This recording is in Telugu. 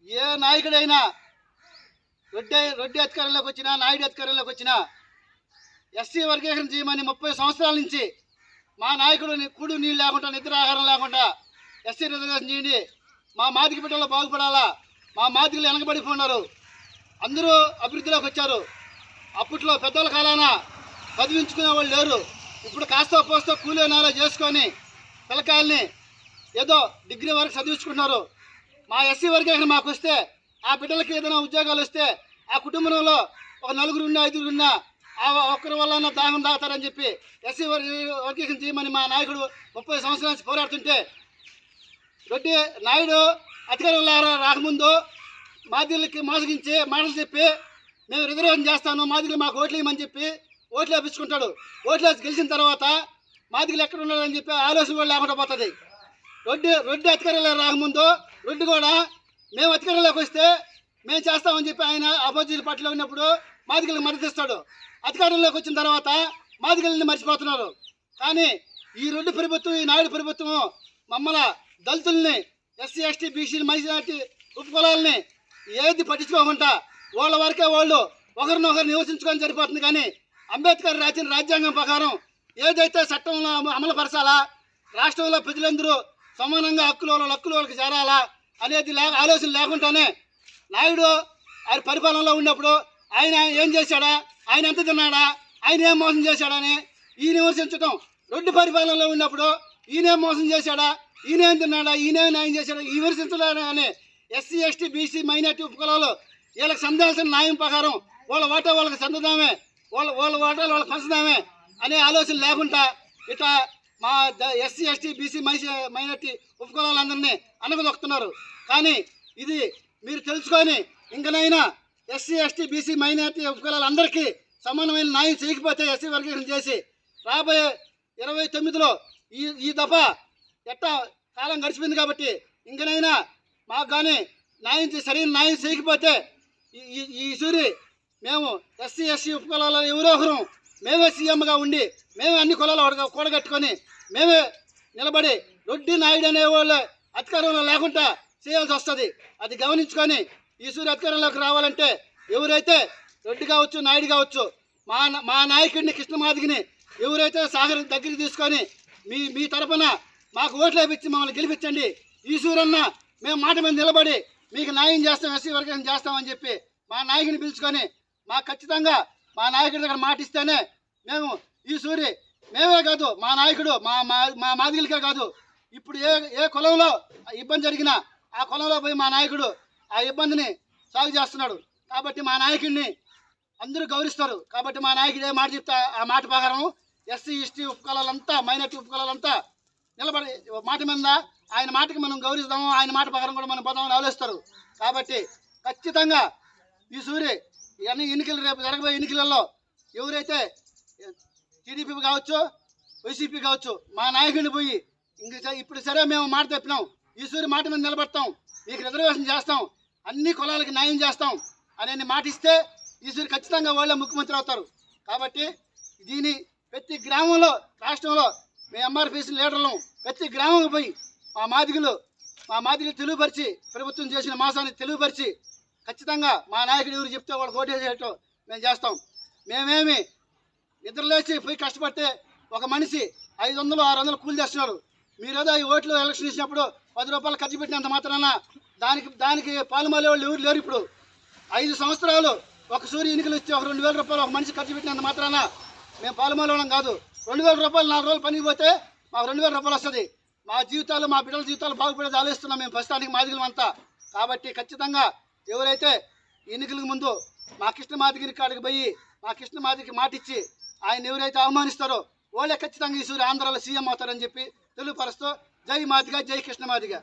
ఏ నాయకుడైనా రెడ్డి అధికారంలోకి వచ్చినా నాయుడు అధికారంలోకి వచ్చినా ఎస్సీ వర్గీకరణ చేయమని 30 సంవత్సరాల నుంచి మా నాయకుడు కూడు నీళ్ళు లేకుండా నిద్ర ఆహారం లేకుండా ఎస్సీ రిజర్వేషన్ చేయండి, మా మాదిగ బిడ్డలు బాగుపడాలా, మా మాదిగలు వెనకబడిపోయినారు, అందరూ అభివృద్ధిలోకి వచ్చారు. అప్పట్లో పెద్దల కాలాన చదివించుకునే వాళ్ళు లేరు. ఇప్పుడు కాస్త పోస్తో కూలీ నాలా చేసుకొని పిల్లకాయల్ని ఏదో డిగ్రీ వరకు చదివించుకుంటున్నారు. మా ఎస్సీ వర్గీకరణ మాకు వస్తే ఆ బిడ్డలకి ఏదైనా ఉద్యోగాలు వస్తే ఆ కుటుంబంలో ఒక 4 ఉన్నా 5 ఉన్నా ఆ ఒక్కరి వల్ల దాహం తాగుతారని చెప్పి ఎస్సీ వర్గీకరణ చేయమని మా నాయకుడు 30 సంవత్సరాల నుంచి పోరాడుతుంటే రెడ్డి నాయుడు అధికారంలో రాకముందు మాదిగలకి మోసగించి మాటలు చెప్పి మేము రిజర్వేషన్ చేస్తాను, మాదిగలు మాకు ఓట్లు వేయమని చెప్పి ఓట్లు వేపించుకుంటాడు. ఓట్లు వేసి గెలిచిన తర్వాత మాదిగలు ఎక్కడ ఉన్నారని చెప్పి ఆలోచన కూడా లేకుండా పోతుంది. రెడ్డి అధికారంలో రాకముందు రెడ్డి కూడా మేము అధికారంలోకి వస్తే మేము చేస్తామని చెప్పి ఆయన అపోజిట్ పార్టీలో ఉన్నప్పుడు మాదిగలకు మద్దతు ఇస్తాడు. అధికారంలోకి వచ్చిన తర్వాత మాదిగలని మర్చిపోతున్నారు. కానీ ఈ రెడ్డి ప్రభుత్వం, ఈ నాయుడు ప్రభుత్వం మమ్మల్ని దళితుల్ని, ఎస్సీ ఎస్టీ బీసీలు, మైనారిటీ ఉపకులాలని ఏది పట్టించుకోకుండా వాళ్ళ వరకే వాళ్ళు ఒకరినొకరు నివసించుకొని సరిపోతుంది. కానీ అంబేద్కర్ రాసిన రాజ్యాంగం ప్రకారం ఏదైతే చట్టంలో అమలుపరచాలా, రాష్ట్రంలో ప్రజలందరూ సమానంగా హక్కులు వాళ్ళకి చేరాలా అనేది ఆలోచన లేకుండానే నాయుడు ఆయన పరిపాలనలో ఉన్నప్పుడు ఆయన ఏం చేశాడా, ఆయన ఎంత తిన్నాడా, ఆయన ఏం మోసం చేశాడని ఈయన విమర్శించడం, రెడ్డి పరిపాలనలో ఉన్నప్పుడు ఈయనేం మోసం చేశాడా, ఈయనేం తిన్నాడా, ఈయనేం న్యాయం చేశాడా ఈ విమర్శించడానే ఎస్సీ ఎస్టీ బీసీ మైనార్టీ ఉపకులాలు వీళ్ళకి సందాల్సిన న్యాయం ప్రకారం వాళ్ళ వాటా వాళ్ళకి చెందుదామే, వాళ్ళ వాటాలు వాళ్ళకి పంచుదామే అనే ఆలోచన లేకుండా ఇట్లా మా ఎస్సీ ఎస్టీ బీసీ మైనార్టీ ఉపకులాలందరినీ అనగదొక్కుతున్నారు. కానీ ఇది మీరు తెలుసుకొని ఇంకనైనా ఎస్సీ ఎస్టీ బీసీ మైనార్టీ ఉపకులాలందరికీ సమానమైన న్యాయం చేయకపోతే ఎస్సీ వర్గీకరణ చేసి రాబోయే 29లో ఈ దఫా ఎట్టా కాలం గడిచిపోయింది కాబట్టి ఇంకనైనా మాకు కానీ సరైన న్యాయం చేయకపోతే ఈ సూరి మేము ఎస్సీ ఎస్సీ ఉపకులాల ఎవరో ఒకరు మేమే సీఎంగా ఉండి మేమే అన్ని కులాలు కూడగట్టుకొని మేమే నిలబడి రెడ్డి నాయుడు అనే వాళ్ళు అధికారంలో లేకుండా చేయాల్సి వస్తుంది. అది గమనించుకొని ఈ సూరి అధికారంలోకి రావాలంటే ఎవరైతే రెడ్డి కావచ్చు నాయుడు కావచ్చు మా నాయకుడిని కృష్ణమాదిగిని ఎవరైతే సాగర్ దగ్గరికి తీసుకొని మీ తరపున మాకు ఓట్లు వేయించి మమ్మల్ని గెలిపించండి, ఈ సూరన్న మేము మాట మీద నిలబడి మీకు న్యాయం చేస్తాం, ఎస్సీ వర్గీకరణ చేస్తామని చెప్పి మా నాయకుడిని పిలుచుకొని మాకు ఖచ్చితంగా మా నాయకుడి దగ్గర మాట ఇస్తేనే మేము ఈ సూరి మేమే కాదు మా నాయకుడు మా మాదిగలకే కాదు ఇప్పుడు ఏ కులంలో ఇబ్బంది జరిగినా ఆ కులంలో పోయి మా నాయకుడు ఆ ఇబ్బందిని సాగు చేస్తున్నాడు. కాబట్టి మా నాయకుడిని అందరూ గౌరవిస్తారు. కాబట్టి మా నాయకుడు ఏ మాట చెప్తా ఆ మాట ప్రకారం ఎస్సీ ఎస్టీ ఉపకులాలంతా మైనార్టీ ఉపకులాలంతా నిలబడి మాట మీద ఆయన మాటకి మనం గౌరవిస్తాము, ఆయన మాట ప్రకారం కూడా మనం పోదామని ఆలోచిస్తారు. కాబట్టి ఖచ్చితంగా ఈ సూరి ఎన్నికలు రేపు జరగబోయే ఎన్నికలలో ఎవరైతే టీడీపీ కావచ్చు వైసీపీ కావచ్చు మా నాయకుడిని పోయి ఇప్పుడు సరే మేము మాట చెప్పినాం, ఈ సూరి మాట మీద నిలబడతాం, మీకు రిజర్వేషన్ చేస్తాం, అన్ని కులాలకి న్యాయం చేస్తాం అనే మాట ఇస్తే ఈ సూరి ఖచ్చితంగా వాళ్ళే ముఖ్యమంత్రి అవుతారు. కాబట్టి దీని ప్రతి గ్రామంలో రాష్ట్రంలో మేము ఎంఆర్పీసీ లీడర్లు ప్రతి గ్రామం పోయి మా మాదిగలు తెలియపరిచి ప్రభుత్వం చేసిన మోసాన్ని తెలియపరిచి ఖచ్చితంగా మా నాయకుడు ఎవరు చెప్తే వాళ్ళు ఓటేసేటట్టు మేము చేస్తాం. మేమేమి నిద్రలేచి పోయి కష్టపడితే ఒక మనిషి 500 600 కూలి చేస్తున్నారు. మీరేదో ఈ ఓట్లు ఎలక్షన్ ఇచ్చినప్పుడు 10 రూపాయలు ఖర్చు పెట్టినంత మాత్రాన దానికి పాలుమాలే వాళ్ళు ఎవరు లేరు. ఇప్పుడు 5 సంవత్సరాలు ఒక సూర్య ఎన్నికలు ఇచ్చి ఒక 2000 రూపాయలు ఒక మనిషి ఖర్చు పెట్టినంత మాత్రాన మేము పాలుమాలవడం కాదు. 2000 రూపాయలు 4 రోజులు పనికి పోతే మాకు 2000 రూపాయలు వస్తుంది. మా జీవితాలు మా బిడ్డల జీవితాలు బాగుపడేది ఆలోచిస్తున్నాం మేము ప్రస్తుతానికి మాదిగలం అంతా. కాబట్టి ఖచ్చితంగా ఎవరైతే ఎన్నికలకు ముందు మా కృష్ణమాదిగిరి కాడికి పోయి మా కృష్ణమాదికి మాటిచ్చి ఆయన ఎవరైతే అవమానిస్తారో వాళ్ళే ఖచ్చితంగా ఈ సూర్య ఆంధ్రాలో సీఎం అవుతారని చెప్పి తెలియపరుస్తూ జై మాదిగ, జై కృష్ణమాదిగ.